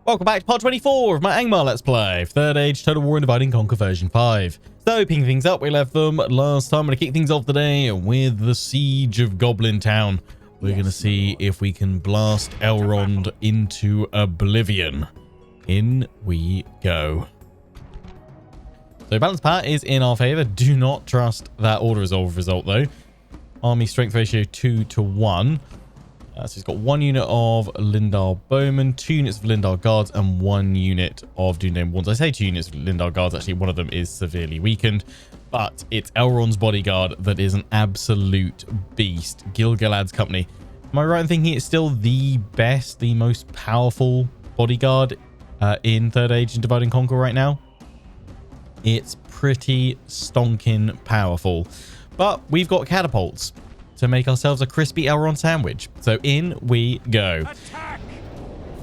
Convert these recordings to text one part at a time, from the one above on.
Welcome back to part 24 of my Angmar Let's Play, Third Age Total War and Divide and Conquer version 5. So, picking things up, we left them last time. I'm going to kick things off today with the Siege of Goblin Town. We're going to see if we can blast Elrond into oblivion. In we go. So, balance power is in our favour. Do not trust that Order Resolve result, though. Army strength ratio 2-to-1. So he's got 1 unit of Lindar Bowmen, 2 units of Lindar Guards, and 1 unit of Doomdane Wands. I say 2 units of Lindar Guards. Actually, one of them is severely weakened. But it's Elrond's bodyguard that is an absolute beast. Gil-galad's company. Am I right in thinking it's still the best, the most powerful bodyguard in Third Age and Divide and Conquer right now? It's pretty stonking powerful. But we've got catapults to make ourselves a crispy Elrond sandwich. So in we go. Attack!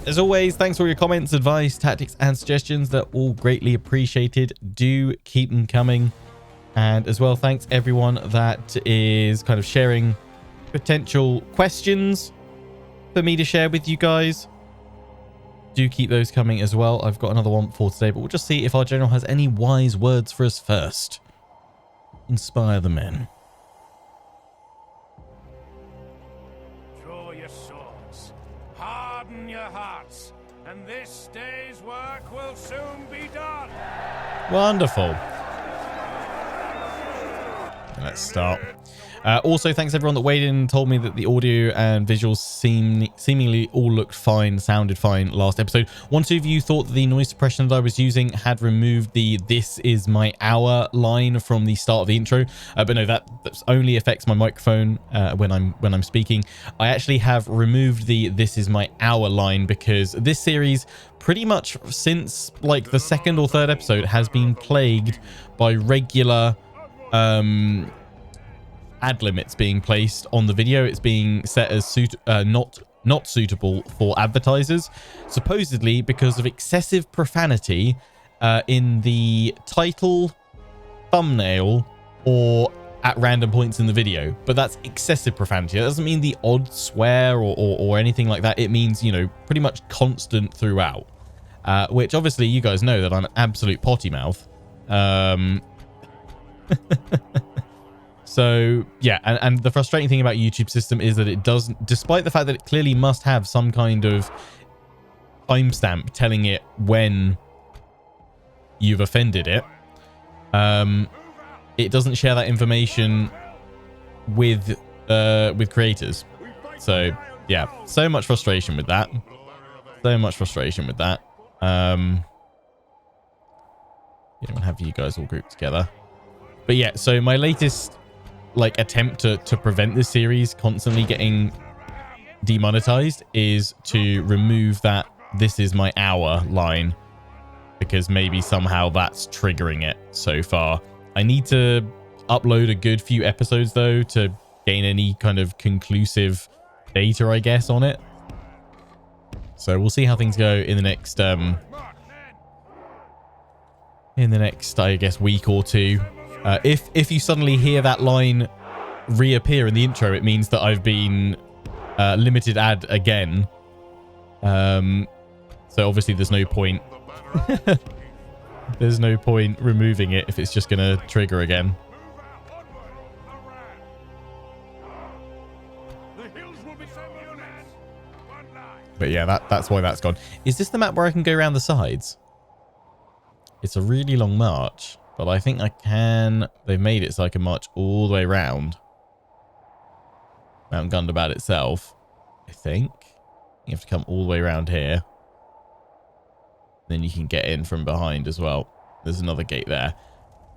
As always, thanks for all your comments, advice, tactics, and suggestions. They're all greatly appreciated. Do keep them coming. And as well, thanks everyone that is kind of sharing potential questions for me to share with you guys. Do keep those coming as well. I've got another one for today, but we'll just see if our general has any wise words for us first. Inspire the men. Harden your hearts, and this day's work will soon be done. Wonderful. Let's start. Also, thanks everyone that weighed in and told me that the audio and visuals seemingly all looked fine, sounded fine last episode. One or two of you thought that the noise suppression that I was using had removed the "this is my hour" line from the start of the intro, but no, that only affects my microphone when I'm speaking. I actually have removed the "this is my hour" line because this series, pretty much since like the second or third episode, has been plagued by regular ad limits being placed on the video. It's being set as not suitable for advertisers, supposedly because of excessive profanity in the title, thumbnail, or at random points in the video. But that's excessive profanity. That doesn't mean the odd swear or anything like that. It means, you know, pretty much constant throughout, which obviously you guys know that I'm an absolute potty mouth. So yeah, and the frustrating thing about YouTube system is that it doesn't, despite the fact that it clearly must have some kind of timestamp telling it when you've offended it, it doesn't share that information with creators. So yeah, so much frustration with that. So much frustration with that. Yeah, we'll have you guys all grouped together. But yeah, so my latest like attempt to prevent this series constantly getting demonetized is to remove that "this is my hour" line, because maybe somehow that's triggering it so far. I need to upload a good few episodes though to gain any kind of conclusive data, I guess, on it. So we'll see how things go in the next I guess week or two. If you suddenly hear that line reappear in the intro, it means that I've been limited ad again. So obviously there's no point. There's no point removing it if it's just going to trigger again. But yeah, that's why that's gone. Is this the map where I can go around the sides? It's a really long march, but I think I can. They've made it so I can march all the way around Mount Gundabad itself, I think. You have to come all the way around here. Then you can get in from behind as well. There's another gate there.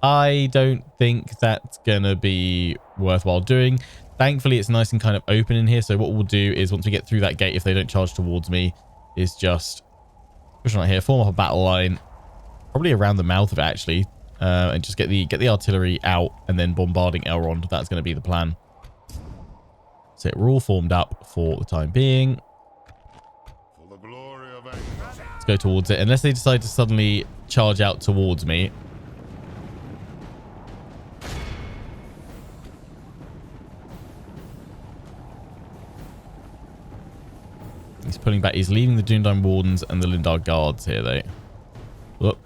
I don't think that's going to be worthwhile doing. Thankfully, it's nice and kind of open in here. So what we'll do is once we get through that gate, if they don't charge towards me, is just push on right here, form up a battle line, probably around the mouth of it actually, and just get the artillery out and then bombarding Elrond. That's going to be the plan. So we're all formed up for the time being. Let's go towards it, unless they decide to suddenly charge out towards me. He's pulling back. He's leaving the Dundine Wardens and the Lindar Guards here, though. Look,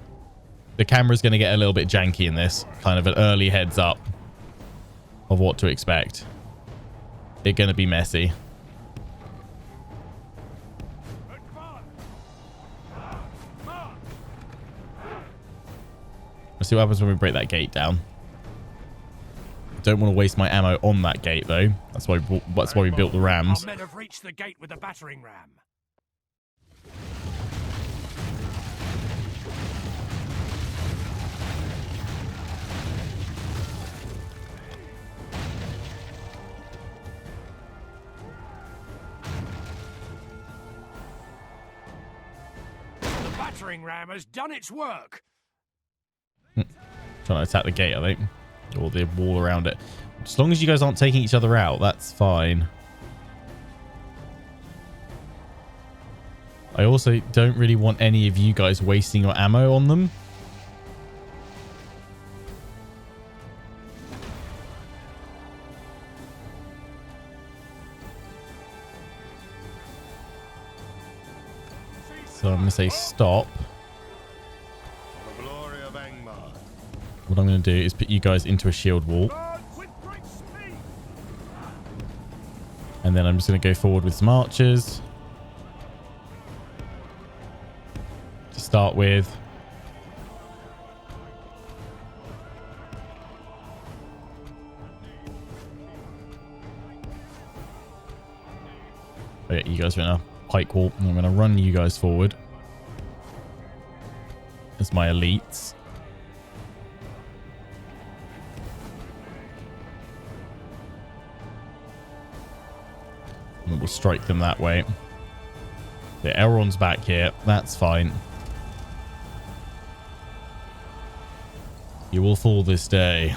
the camera's going to get a little bit janky in this. Kind of an early heads up of what to expect. It's going to be messy. Let's see what happens when we break that gate down. Don't want to waste my ammo on that gate, though. That's why we built the rams. Our men have reached the gate with the battering ram. The battering ram has done its work. Trying to attack the gate, I think. Or the wall around it. As long as you guys aren't taking each other out, that's fine. I also don't really want any of you guys wasting your ammo on them. So I'm going to say stop. What I'm going to do is put you guys into a shield wall. And then I'm just going to go forward with some archers. To start with. Oh, yeah, you guys are in a pike wall. I'm going to run you guys forward. As my elites. And we'll strike them that way. The Elrond's back here. That's fine. You will fall this day.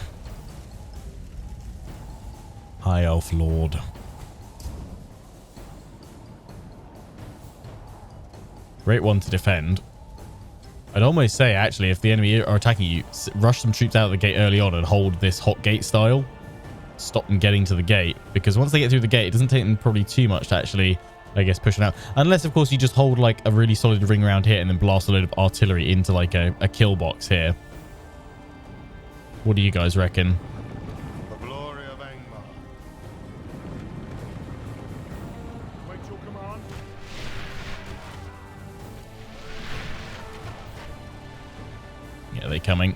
High Elf Lord. Great one to defend. I'd almost say, actually, if the enemy are attacking you, rush some troops out of the gate early on and hold this hot gate style. Stop them getting to the gate. Because once they get through the gate, it doesn't take them probably too much to actually, I guess, push them out. Unless, of course, you just hold, like, a really solid ring around here and then blast a load of artillery into, like, a kill box here. What do you guys reckon? The glory of Angmar. Wait your command. Yeah, they're coming.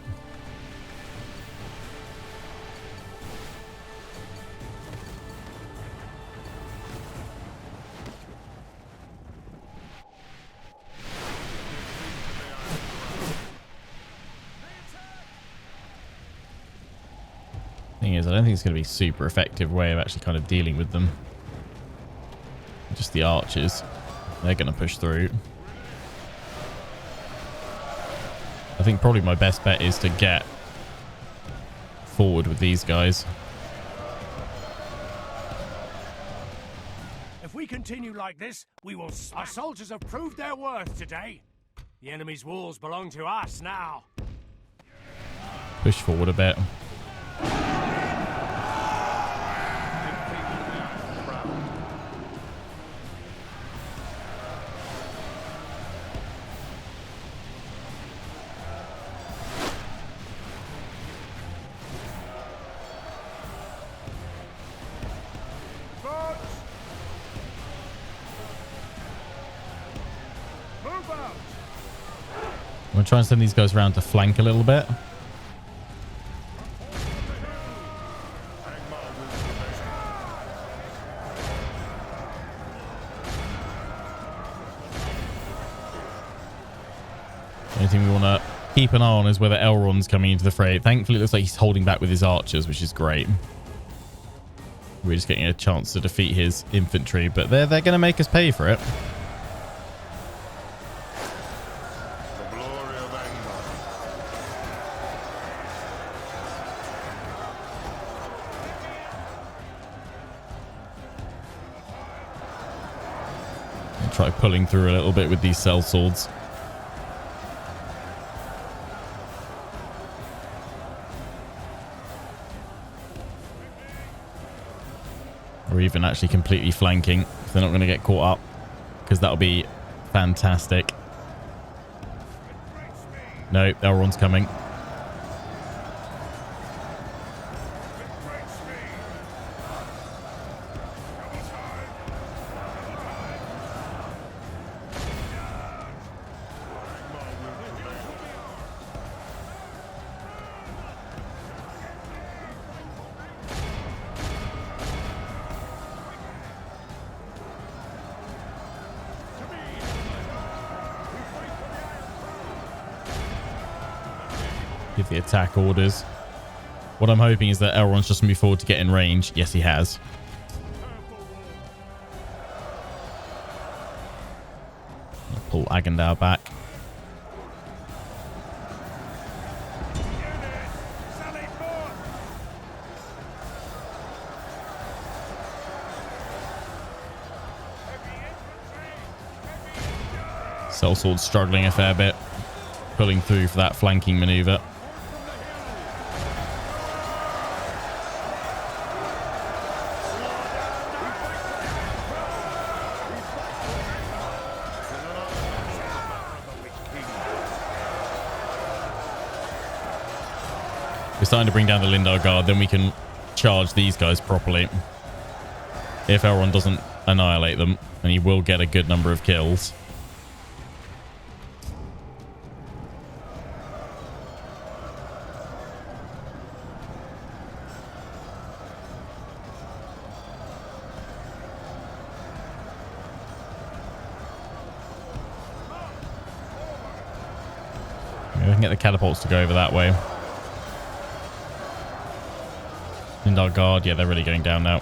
Thing is, I don't think it's going to be a super effective way of actually kind of dealing with them. Just the archers. They're going to push through. I think probably my best bet is to get forward with these guys. If we continue like this, we will... Our soldiers have proved their worth today. The enemy's walls belong to us now. Push forward a bit. I'm going to try and send these guys around to flank a little bit. The only thing we want to keep an eye on is whether Elrond's coming into the fray. Thankfully, it looks like he's holding back with his archers, which is great. We're just getting a chance to defeat his infantry, but they're going to make us pay for it. Try pulling through a little bit with these sellswords. Or even actually completely flanking if they're not going to get caught up. because that'll be fantastic. No, Elrond's coming. Give the attack orders. What I'm hoping is that Elrond's just moved forward to get in range. Yes, he has. I'll pull Agandar back. Sellsword's struggling a fair bit, pulling through for that flanking maneuver. We're starting to bring down the Lindar Guard, then we can charge these guys properly. If Elrond doesn't annihilate them, and he will get a good number of kills. We can get the catapults to go over that way. Lindar Guard, yeah, they're really going down now.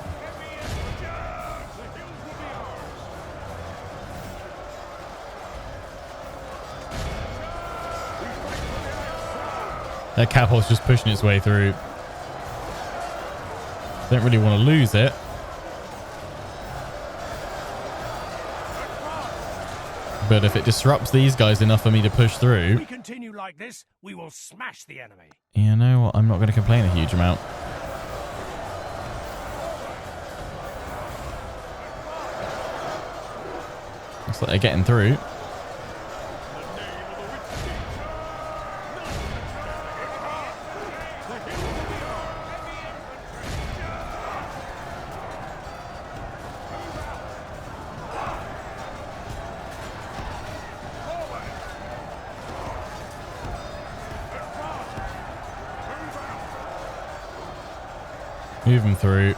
That catapult's just pushing its way through. Don't really want to lose it. But if it disrupts these guys enough for me to push through... If we continue like this, we will smash the enemy. You know what? I'm not going to complain a huge amount. Looks like they're getting through. Move them through.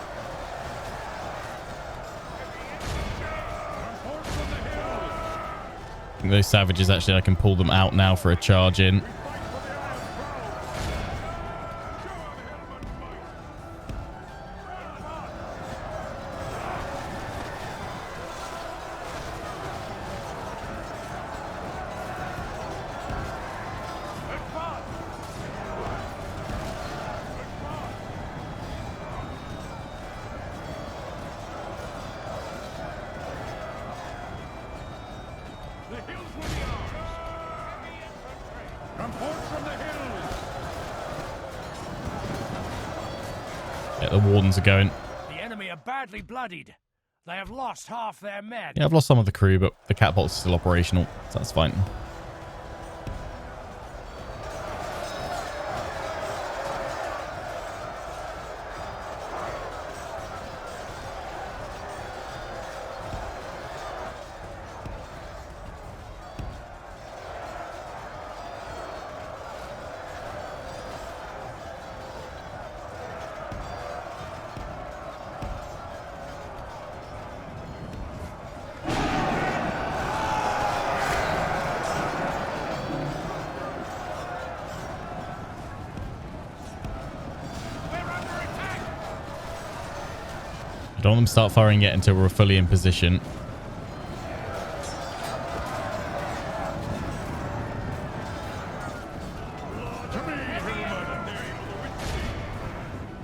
I think those savages, actually, I can pull them out now for a charge in. Yeah, the wardens are going. The enemy are badly bloodied. They have lost half their men. Yeah, I've lost some of the crew, but the catapult's still operational, so that's fine. I don't want them to start firing yet until we're fully in position.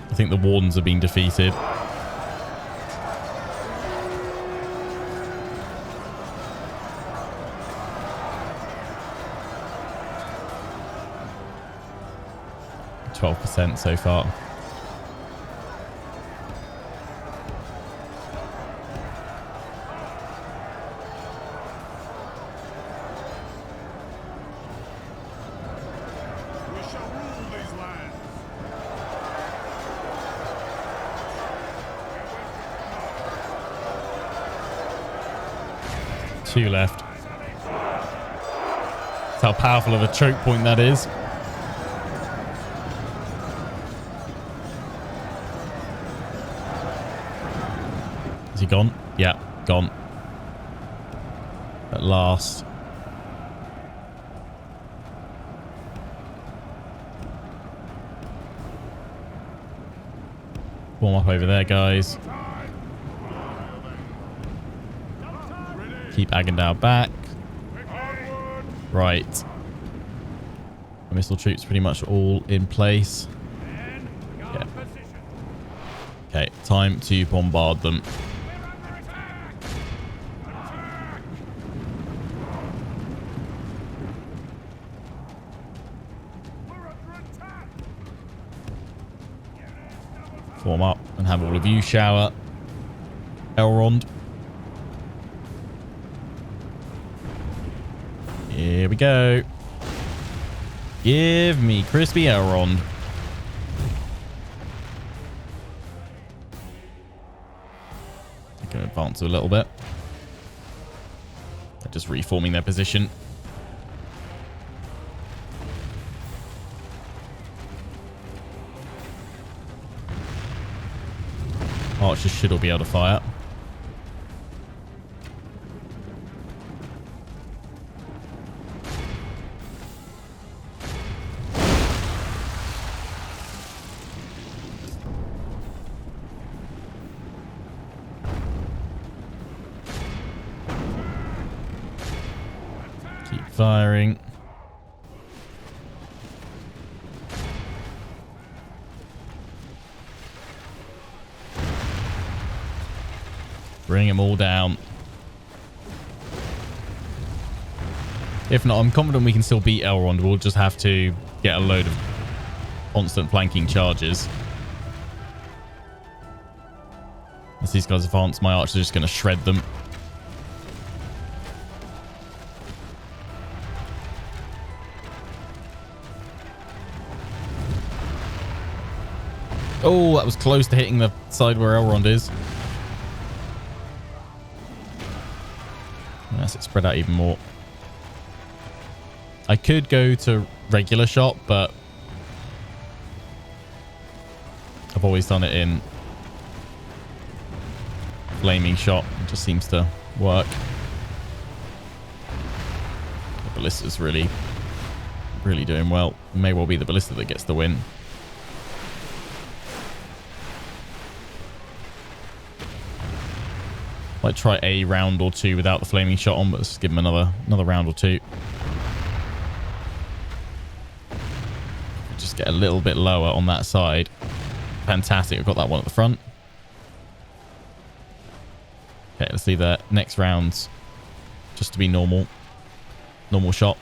I think the wardens are being defeated. %12 so far. 2 left. That's how powerful of a choke point that is. Is he gone? Yeah, gone. At last. Warm up over there, guys. Keep Agandao back. Right. The missile troops pretty much all in place. Yeah. Okay, time to bombard them. Form up and have all of you shower. Elrond. Here we go. Give me crispy Elrond. I'm going to advance a little bit. They're just reforming their position. Archers should all be able to fire. Keep firing. Bring them all down. If not, I'm confident we can still beat Elrond. We'll just have to get a load of constant flanking charges. As these guys advance, my archers are just going to shred them. Oh, that was close to hitting the side where Elrond is. Let's spread out even more. I could go to regular shot, but I've always done it in flaming shot. It just seems to work. The ballista's really doing well. It may well be the ballista that gets the win. Might try a round or two without the flaming shot on, but let's give him another round or two. Just get a little bit lower on that side. Fantastic. I've got that one at the front. Okay, let's leave the next rounds just to be normal. Normal shot.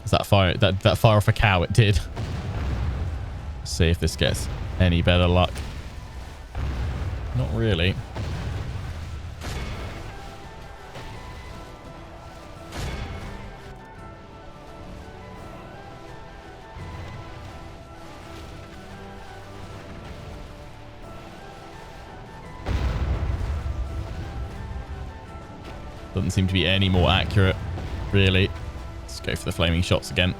Is that fire? That fire off a cow? It did. Let's see if this gets any better luck. Not really. Doesn't seem to be any more accurate, really. Let's go for the flaming shots again.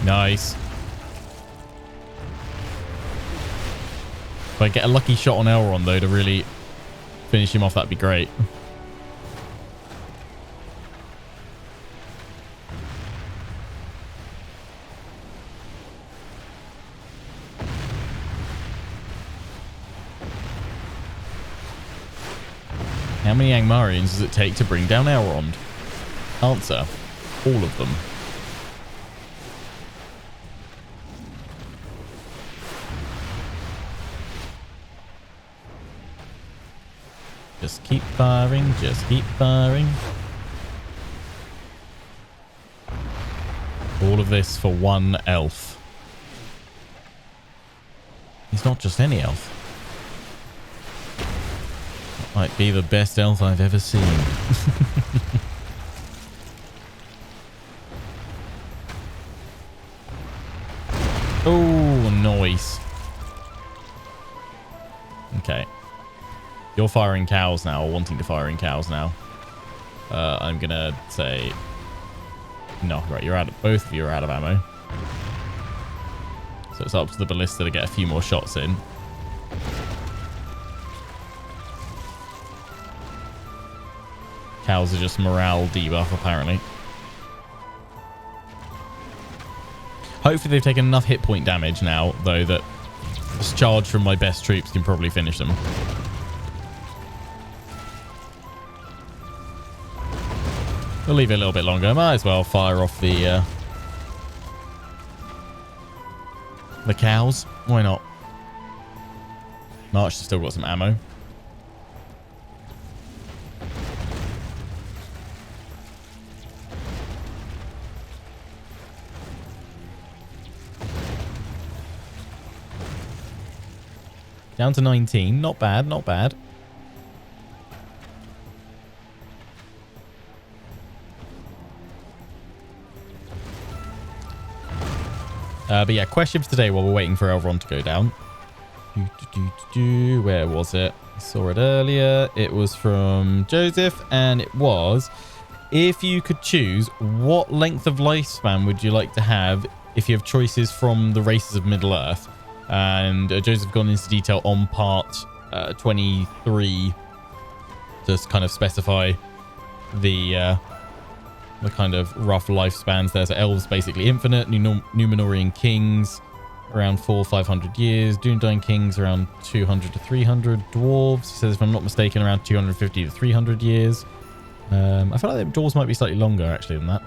Nice. If I get a lucky shot on Elrond, though, to really finish him off, that'd be great. How many Angmarians does it take to bring down Elrond? Answer: all of them. Just keep firing, just keep firing. All of this for one elf. He's not just any elf. Might be the best elf I've ever seen. Oh, nice. Okay. You're firing cows now, or wanting to fire in cows now. I'm gonna say... No, right, you're out of... Both of you are out of ammo. So it's up to the ballista to get a few more shots in. Cows are just morale debuff, apparently. Hopefully they've taken enough hit point damage now, though, that this charge from my best troops can probably finish them. We'll leave it a little bit longer. Might as well fire off the cows. Why not? March has still got some ammo. Down to 19. Not bad, not bad. But yeah, questions today while we're waiting for Elrond to go down. Where was it? I saw it earlier. It was from Joseph, and it was, if you could choose, what length of lifespan would you like to have if you have choices from the races of Middle-earth? And Joseph gone into detail on part 23 to kind of specify the kind of rough lifespans there. So elves basically infinite, Numenorian kings around 400-500 years, Dunedain kings around 200 to 300, dwarves, he says if I'm not mistaken around 250 to 300 years. I feel like the dwarves might be slightly longer actually than that.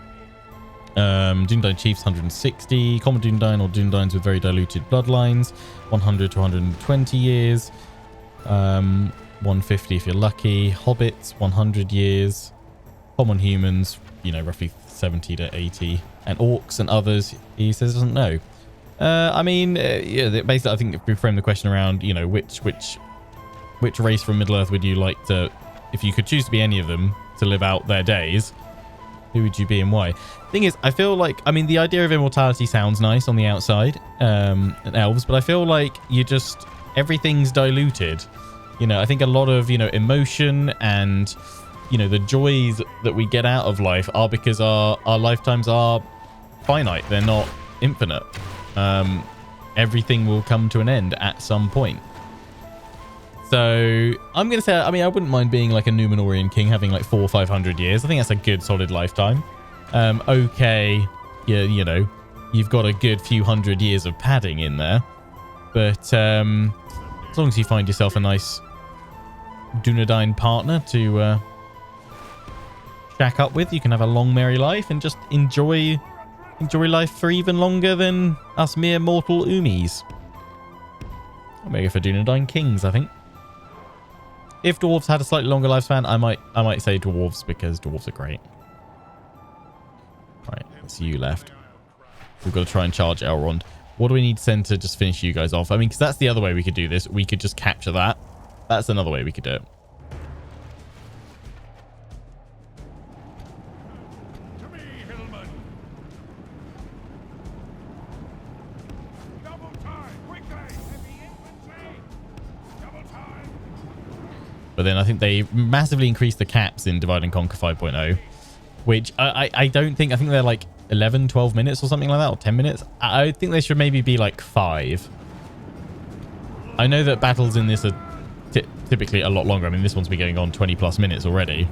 Dunedain chiefs 160, common Dunedain or Dunedains with very diluted bloodlines 100 to 120 years, 150 if you're lucky, hobbits 100 years, common humans, you know, roughly 70 to 80, and orcs and others he says doesn't know. I mean, yeah, basically I think if we frame the question around, you know, which race from Middle-earth would you like to, if you could choose to be any of them to live out their days, who would you be and why? Thing is, I feel like, I mean, the idea of immortality sounds nice on the outside, and elves, but I feel like everything's diluted. You know, I think a lot of, you know, emotion and, you know, the joys that we get out of life are because our lifetimes are finite. They're not infinite. Everything will come to an end at some point. So I'm going to say, I mean, I wouldn't mind being like a Numenorian king, having like 400 or 500 years. I think that's a good solid lifetime. Okay. Yeah, you know, you've got a good few hundred years of padding in there. But as long as you find yourself a nice Dunedain partner to shack up with, you can have a long, merry life and just enjoy life for even longer than us mere mortal Umis. I'll make it for Dunedain kings, I think. If dwarves had a slightly longer lifespan, I might say dwarves, because dwarves are great. Right, that's you left. We've got to try and charge Elrond. What do we need to send to just finish you guys off? I mean, because that's the other way we could do this. We could just capture that. That's another way we could do it. But then I think they massively increased the caps in Divide and Conquer 5.0, which I don't think, I think they're like 11, 12 minutes or something like that, or 10 minutes. I think they should maybe be like 5. I know that battles in this are typically a lot longer. I mean, this one's been going on 20 plus minutes already.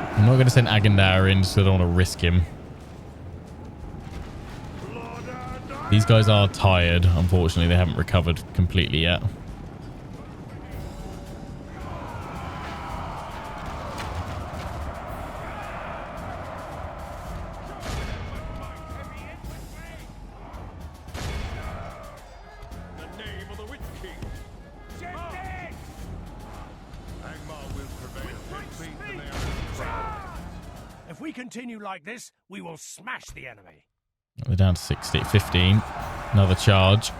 I'm not going to send Agandar in, so I don't want to risk him. These guys are tired. Unfortunately, they haven't recovered completely yet. we continue like this, we will smash the enemy. They're down to 60, 15. Another charge.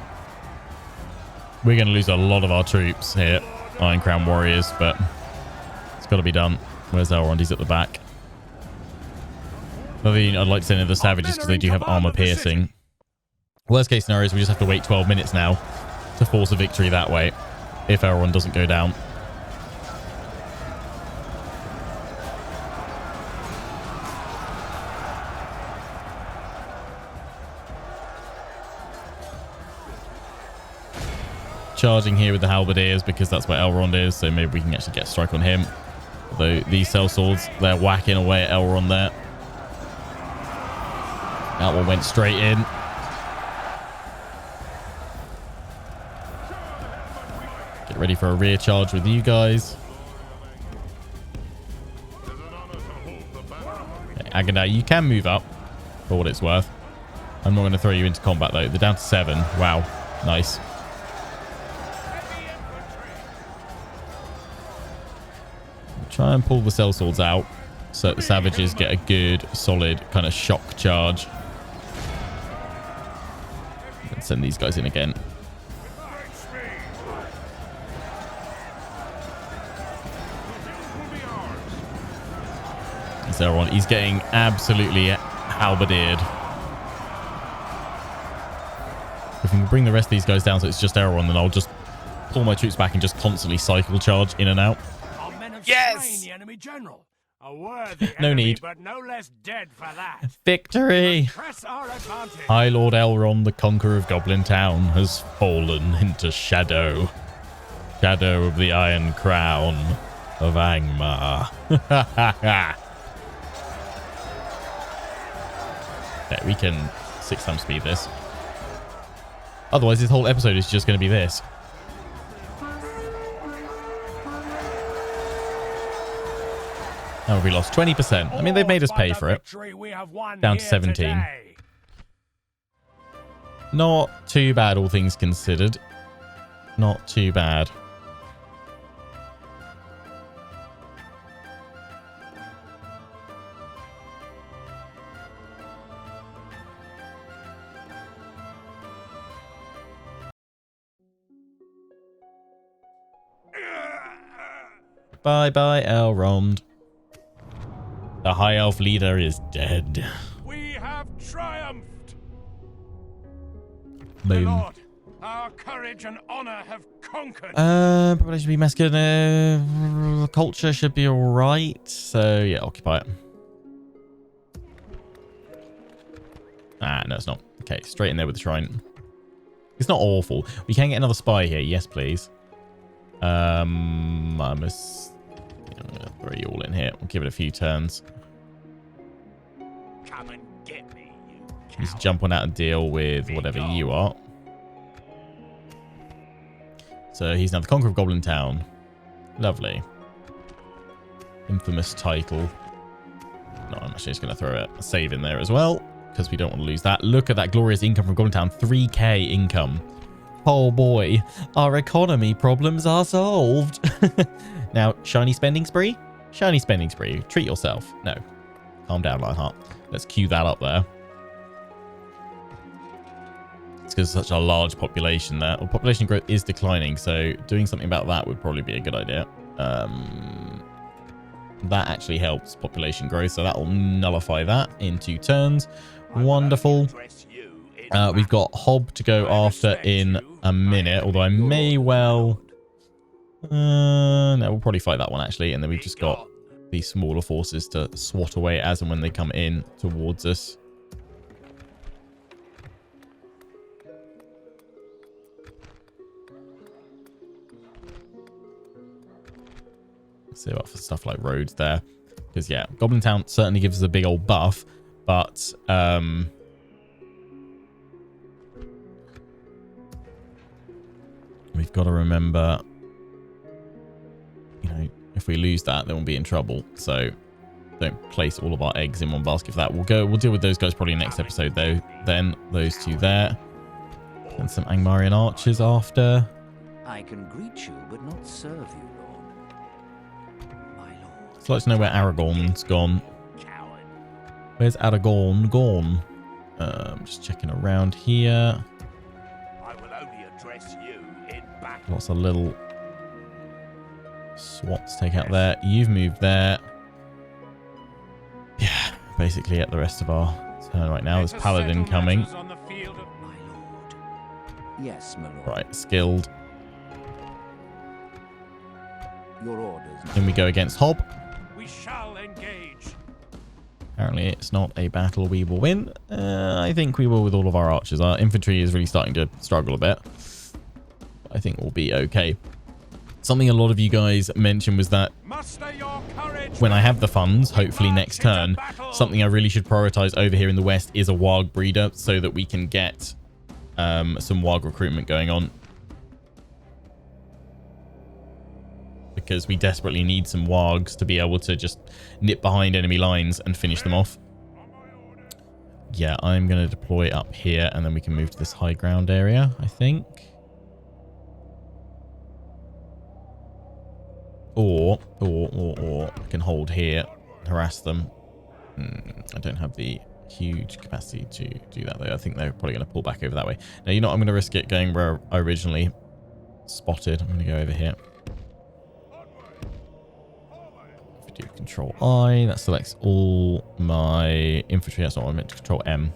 We're going to lose a lot of our troops here, Iron Crown warriors, but it's got to be done. Where's Elrond? He's at the back. Another thing I'd like to send in the savages because they do have armor piercing. Worst case scenario is we just have to wait 12 minutes now to force a victory that way if Elrond doesn't go down. Charging here with the halberdiers because that's where Elrond is, so maybe we can actually get a strike on him. Although these sellswords, they're whacking away at Elrond there. That one went straight in. Get ready for a rear charge with you guys. Okay, Agadai, you can move up for what it's worth. I'm not going to throw you into combat though. They're down to 7. Wow. Nice. Try and pull the sellswords out so that the savages get a good, solid kind of shock charge. And send these guys in again. There's Elrond. He's getting absolutely halberdied. If we can bring the rest of these guys down so it's just Elrond, then I'll just pull my troops back and just constantly cycle charge in and out. Yes! The enemy general. A worthy no enemy, need. But no less dead for that. Victory! Press our advantage. High Lord Elrond, the conqueror of Goblin Town, has fallen into shadow. Shadow of the Iron Crown of Angmar. Okay, we can 6 times speed this. Otherwise, this whole episode is just going to be this. Oh, we lost 20%. I mean, they've made us pay for it. Down to 17. Not too bad, all things considered. Not too bad. Bye-bye, Elrond. The High Elf leader is dead. We have triumphed. Boom. Lord, our courage and honor have conquered. Probably should be masculine. Culture should be alright. So, yeah, occupy it. Ah, no, it's not. Okay, straight in there with the shrine. It's not awful. We can get another spy here. Yes, please. I'm going to throw you all in here. We'll give it a few turns. Come and get me, you coward. Just jump on out and deal with whatever you are. So he's now the Conqueror of Goblin Town. Lovely. Infamous title. No, I'm actually just going to throw a save in there as well, because we don't want to lose that. Look at that glorious income from Goblin Town. 3k income. Oh boy, our economy problems are solved. Now, shiny spending spree? Shiny spending spree. Treat yourself. No. Calm down, Lionheart. Let's cue that up there. It's because such a large population there. Well, population growth is declining, so doing something about that would probably be a good idea. That actually helps population growth, so that will nullify that in 2 turns. Wonderful. We've got Hob to go after in a minute, although I may well... no, we'll probably fight that one, actually, and then we've just got these smaller forces to swat away as and when they come in towards us. Save up for stuff like roads there, because yeah, Goblin Town certainly gives us a big old buff, but we've got to remember, you know, if we lose that, then we'll be in trouble. So don't place all of our eggs in one basket for that. We'll deal with those guys probably next episode though. Then those 2 there, and some Angmarian archers after. I can greet you, but not serve you, Lord. My lord. I'd like to know where Aragorn's gone. Where's Aragorn gone? Just checking around here. I will only address you in battle. Lots of little SWATs take out there. You've moved there. Yeah, basically at the rest of our turn right now. There's Paladin coming. On the field of My lord. Yes, my lord. Right, skilled. Your orders. Then we go against Hob. we shall engage. Apparently it's not a battle we will win. I think we will with all of our archers. Our infantry is really starting to struggle a bit. I think we'll be okay. Something a lot of you guys mentioned was that Muster your courage. when I have the funds, hopefully next turn, something I really should prioritize over here in the west is a warg breeder so that we can get some warg recruitment going on. Because we desperately need some wargs to be able to just nip behind enemy lines and finish them off. Yeah, I'm going to deploy up here and then we can move to this high ground area, I think. Or I can hold here, harass them. I don't have the huge capacity to do that though. I think they're probably going to pull back over that way. Now, you know what? I'm going to risk it going where I originally spotted. I'm going to go over here. If we do Control I, that selects all my infantry. That's not what I meant to Control M.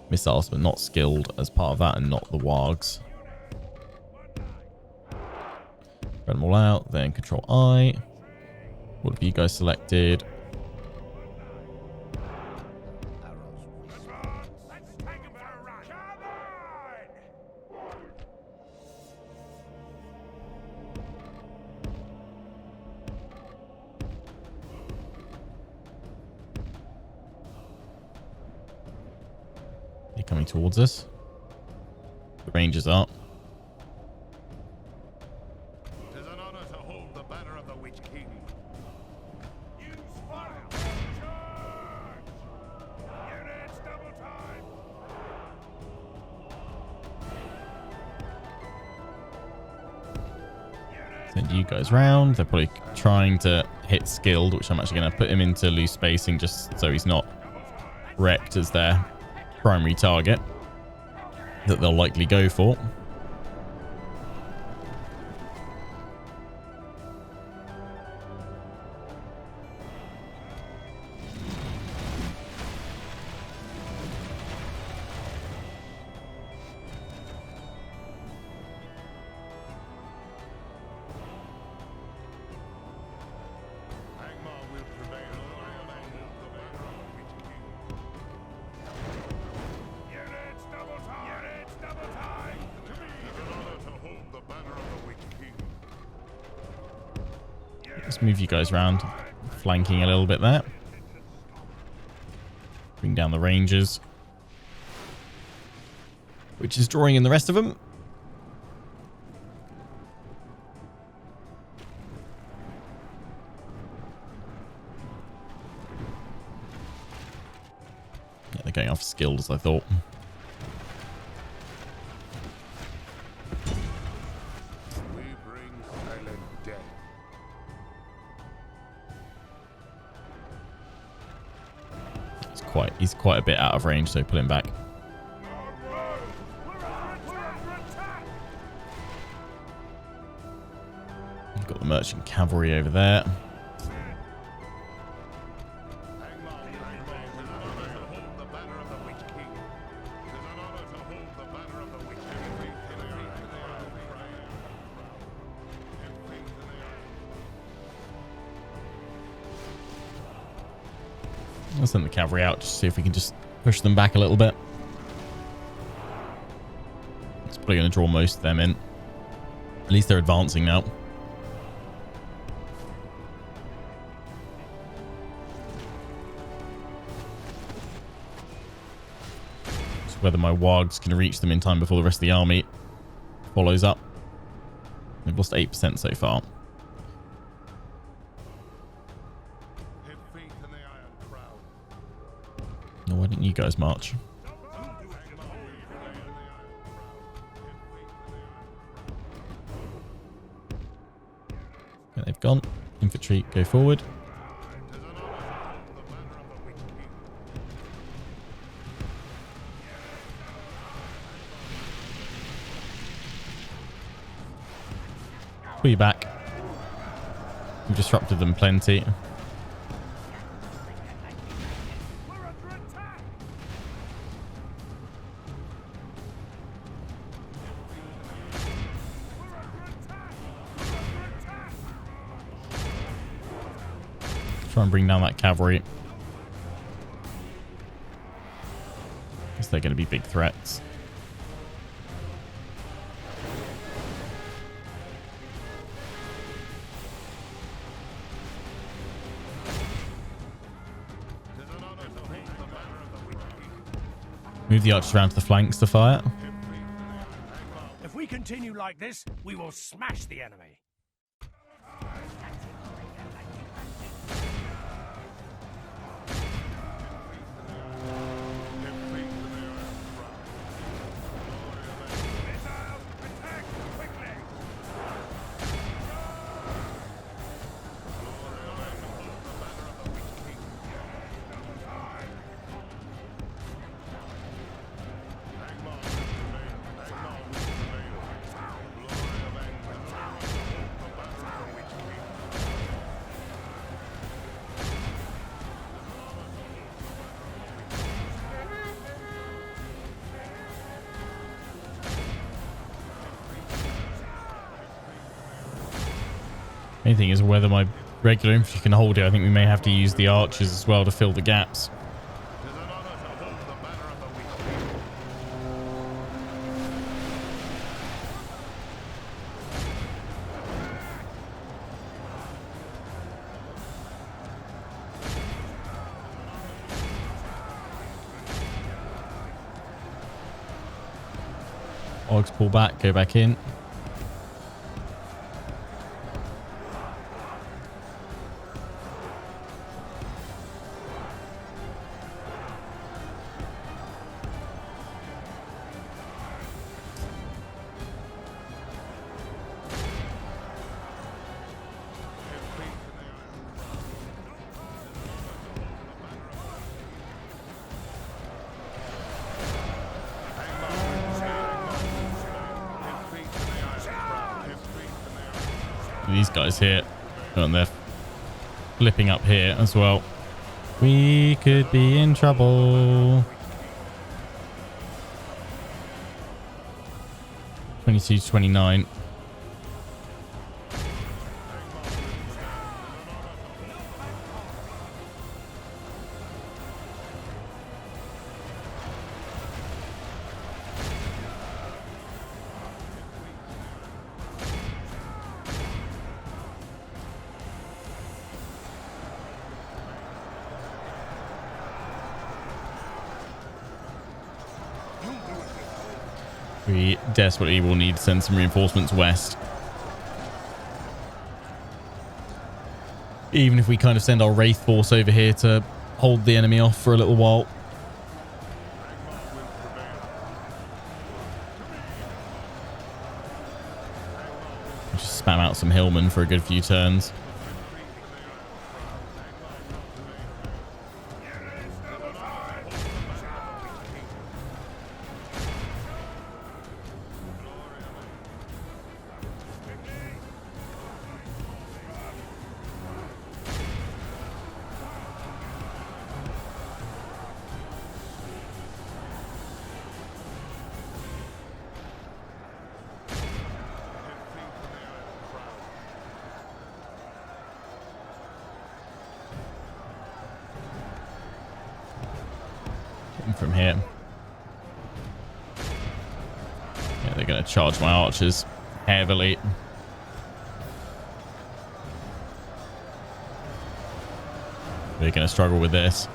Missiles, but not skilled as part of that and not the wargs. Spread them all out, then Control I. What have you guys selected? They're coming towards us. The Rangers are. Send you guys round. They're probably trying to hit skilled, which I'm actually going to put him into loose spacing just so he's not wrecked as their primary target that they'll likely go for. Let's move you guys around, flanking a little bit there. Bring down the Rangers, which is drawing in the rest of them. Yeah, they're going off skilled as I thought. He's quite a bit out of range, so pull him back. We've got the merchant cavalry over there. I'll send the cavalry out just to see if we can just push them back a little bit. It's probably going to draw most of them in. At least they're advancing now. So whether my wargs can reach them in time before the rest of the army follows up. They've lost 8% so far. Why didn't you guys march? Okay, they've gone. Infantry, go forward. Pull you back. We've disrupted them plenty. Try and bring down that cavalry. Guess they're going to be big threats. Move the archers around to the flanks to fire. If we continue like this, we will smash the enemy. Main thing is whether my regular infantry can hold it. I think we may have to use the archers as well to fill the gaps. Orcs pull back, go back in. These guys here, and they're flipping up here as well. We could be in trouble. 22 to 29. We desperately will need to send some reinforcements west. Even if we kind of send our Wraith force over here to hold the enemy off for a little while. Just spam out some hillmen for a good few turns. From here. Yeah, they're going to charge my archers heavily. They're going to struggle with this.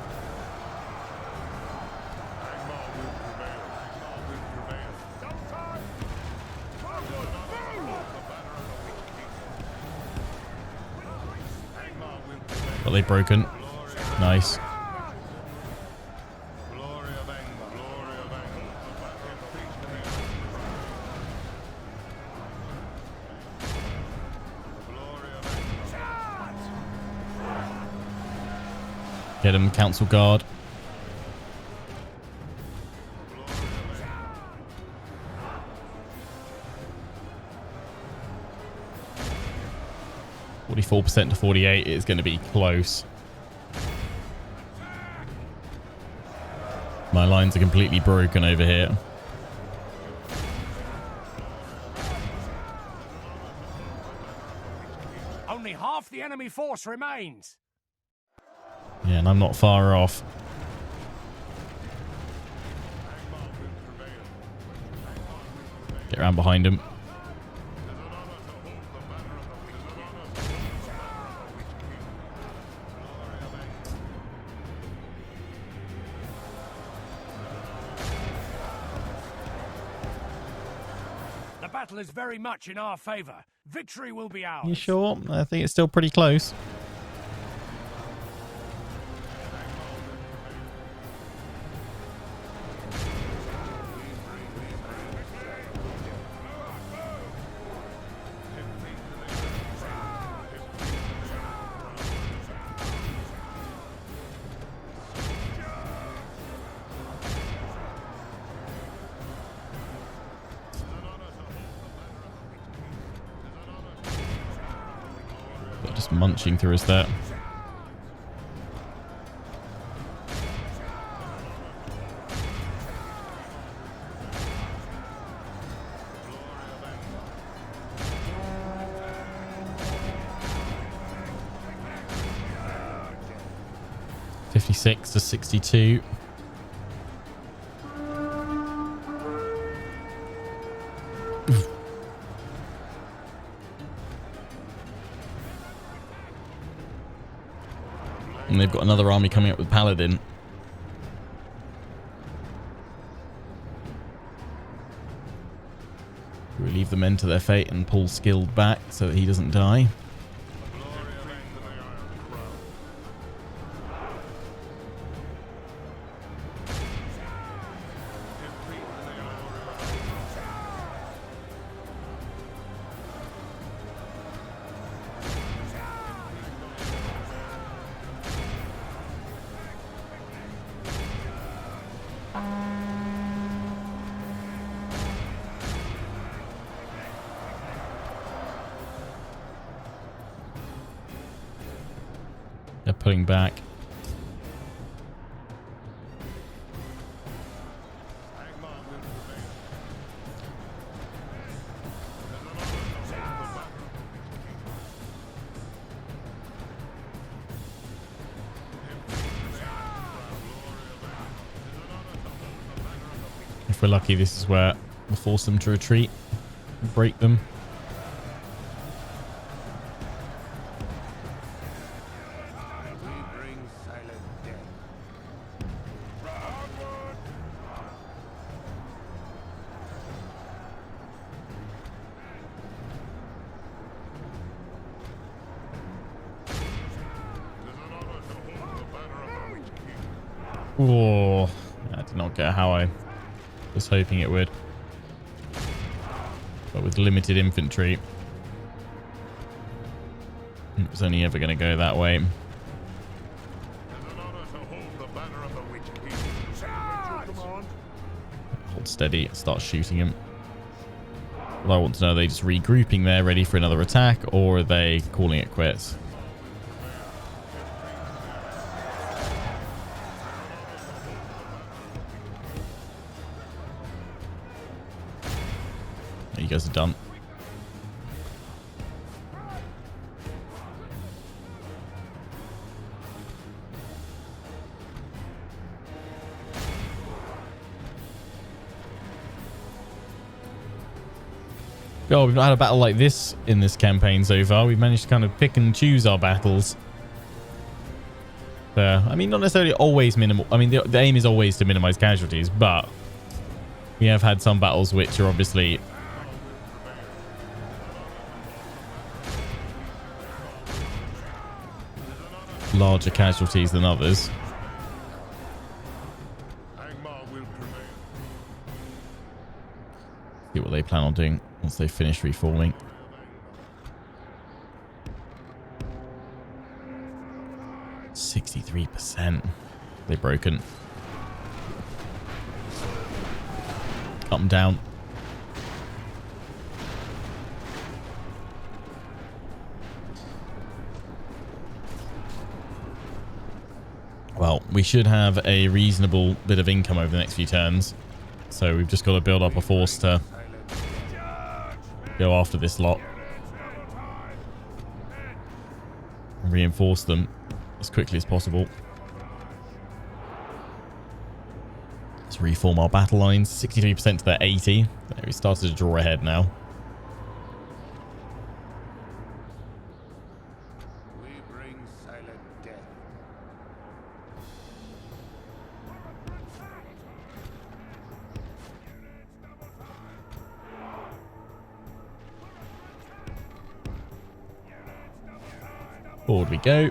But they've broken. Nice. Get him, Council Guard. 44% to 48 is going to be close. My lines are completely broken over here. Only half the enemy force remains. Yeah, and I'm not far off. Get around behind him. The battle is very much in our favor. Victory will be ours. You sure? I think it's still pretty close. Just munching through us there. To 62. And they've got another army coming up with Paladin. We leave the men to their fate and pull Skilled back so that he doesn't die. They're pulling back. If we're lucky, this is where we'll force them to retreat and break them. Oh, I did not get how I was hoping it would. But with limited infantry, it was only ever going to go that way. Hold steady, start shooting him. Well, I want to know, are they just regrouping there, ready for another attack, or are they calling it quits? You guys are done. God, we've not had a battle like this in this campaign so far. We've managed to kind of pick and choose our battles. I mean, not necessarily always minimal. I mean, the aim is always to minimize casualties, but we have had some battles which are obviously larger casualties than others. See what they plan on doing once they finish reforming. %. They're broken. Cut them down. Well, we should have a reasonable bit of income over the next few turns. So we've just got to build up a force to go after this lot. And reinforce them as quickly as possible. Let's reform our battle lines. 63% to their 80. There, we started to draw ahead now. We bring silent death. Forward we go.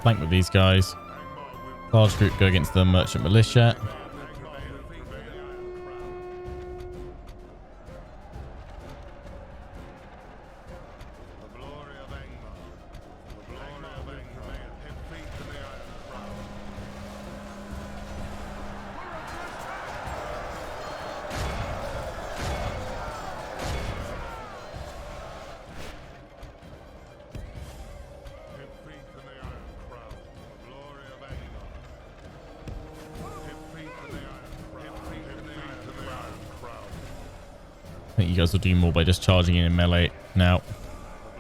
Flank with these guys. Large group go against the merchant militia. The glory of Angmar. The glory of Angmar. Him feet to the iron crown. Him feet to the iron crown. The glory of Angmar. Him feet to the iron crown. Him feet to the iron crown. I think you guys will do more by just charging in melee now. The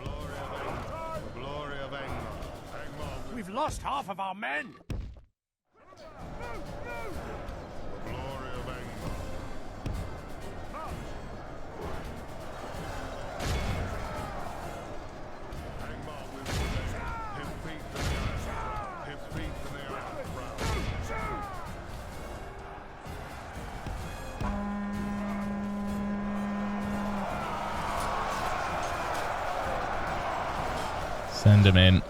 glory of Angmar. The glory of Angmar. Angmar. We've lost half of our men. The glory of Angmar. Angmar will prevail. Him feet to the iron crown. Him feet to the iron crown. Send them in.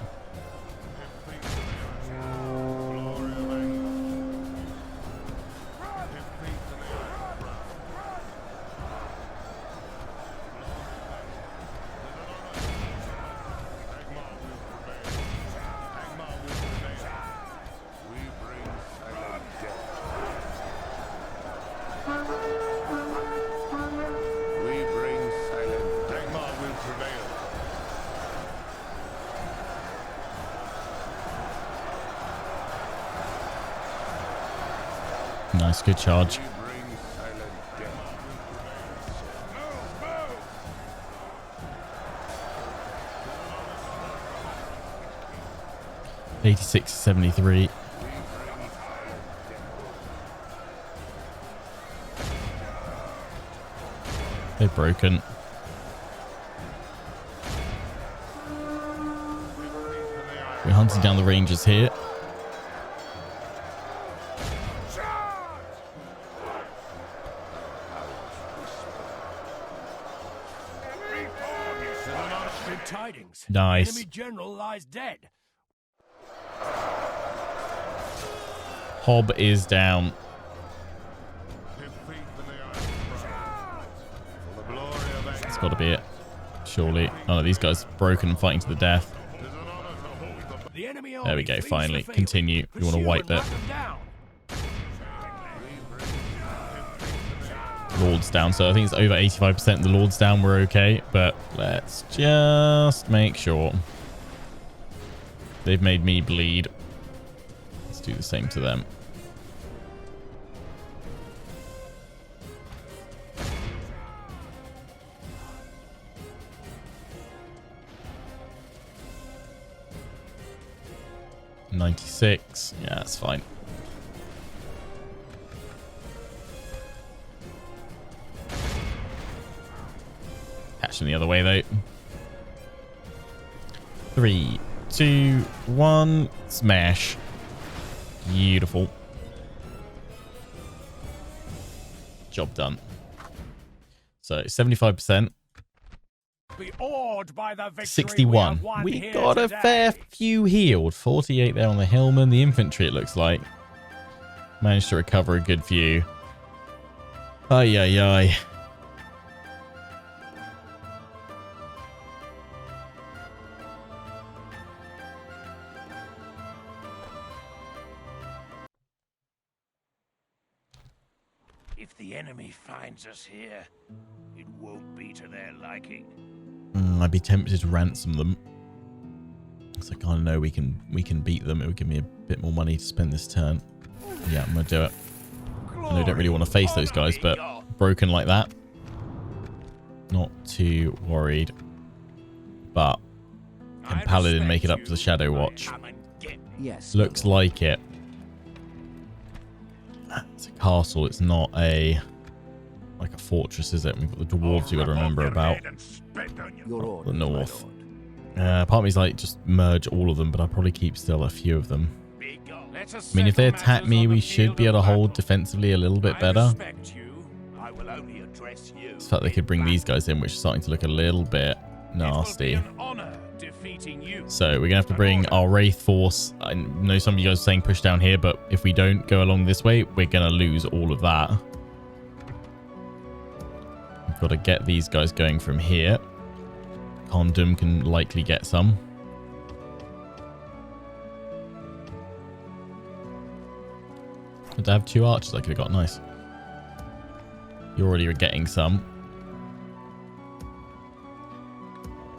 Nice, good charge. 86-73. They're broken. We're hunting down the Rangers here. Good tidings. Nice. Enemy general lies dead. Hob is down. That's got to be it. Surely. Oh, no, these guys broken and fighting to the death. The enemy There we go, finally. Continue. We want to wipe that. Lord's down. So I think it's over 85%. The Lord's down. We're okay. But let's just make sure. They've made me bleed. Let's do the same to them. $96. Yeah, that's fine. Catch them the other way though. 3, 2, 1, smash. Beautiful. Job done. So 75%. Be awed by the victory 61. We got a fair few healed. 48 there on the Hillman. The infantry, it looks like. Managed to recover a good few. Ay, ay, ay. If the enemy finds us here, it won't be to their liking. I'd be tempted to ransom them. So I kind of know we can beat them. It would give me a bit more money to spend this turn. Yeah, I'm gonna do it. I know I don't really want to face those guys, but broken like that, not too worried. But can Paladin make it up to the Shadow Watch? Yes. Looks like it. It's a castle. It's not a like a fortress, is it? We've got the dwarves you got to remember about. Your orders, The my north. lord. Part of me's like just merge all of them, but I'll probably keep still a few of them. I I mean, if they attack me, we should be able to hold defensively a little bit better. It's fact they could bring these guys in, which is starting to look a little bit nasty. So we're gonna have to bring our Wraith force. I know some of you guys are saying push down here, but if we don't go along this way, we're gonna lose all of that. We've got to get these guys going from here. Condom can likely get some. But I have 2 archers I could have got. Nice. You already are getting some.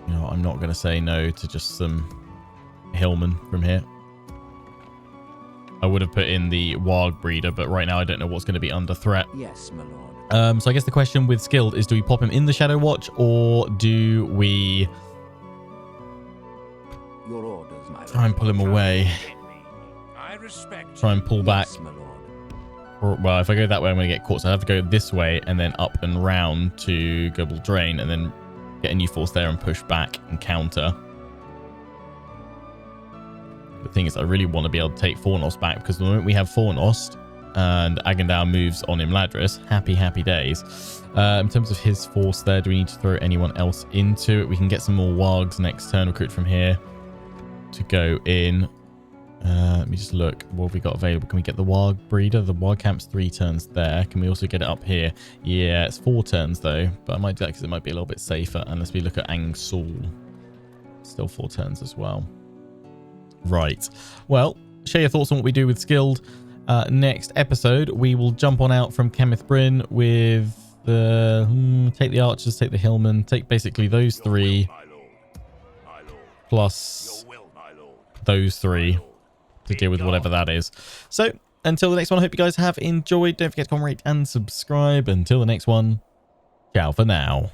You know, I'm not going to say no to just some hillmen from here. I would have put in the Warg Breeder, but right now I don't know what's going to be under threat. Yes, my lord. So I guess the question with Skilled is, do we pop him in the Shadow Watch, or do we Your orders, my lord. try and pull him away? Try and pull back. Yes, my lord. Or, well, if I go that way, I'm going to get caught. So I have to go this way and then up and round to Gobble Drain and then get a new force there and push back and counter. The thing is, I really want to be able to take Fornost back, because the moment we have Fornost and Agendour moves on Imladris, happy days. In terms of his force there, do we need to throw anyone else into it? We can get some more Wargs next turn, recruit from here to go in. Let me just look. What have we got available? Can we get the Warg Breeder? The Warg Camp's 3 turns there. Can we also get it up here? Yeah, it's 4 turns though, but I might do that because it might be a little bit safer. Unless we look at Angsul. Still 4 turns as well. Right. Well, share your thoughts on what we do with Skilled. Next episode, we will jump on out from Kenneth Bryn with the... take the Archers, take the Hillmen, take basically those 3 plus those 3 to deal with whatever that is. So, until the next one, I hope you guys have enjoyed. Don't forget to comment, rate, and subscribe. Until the next one, ciao for now.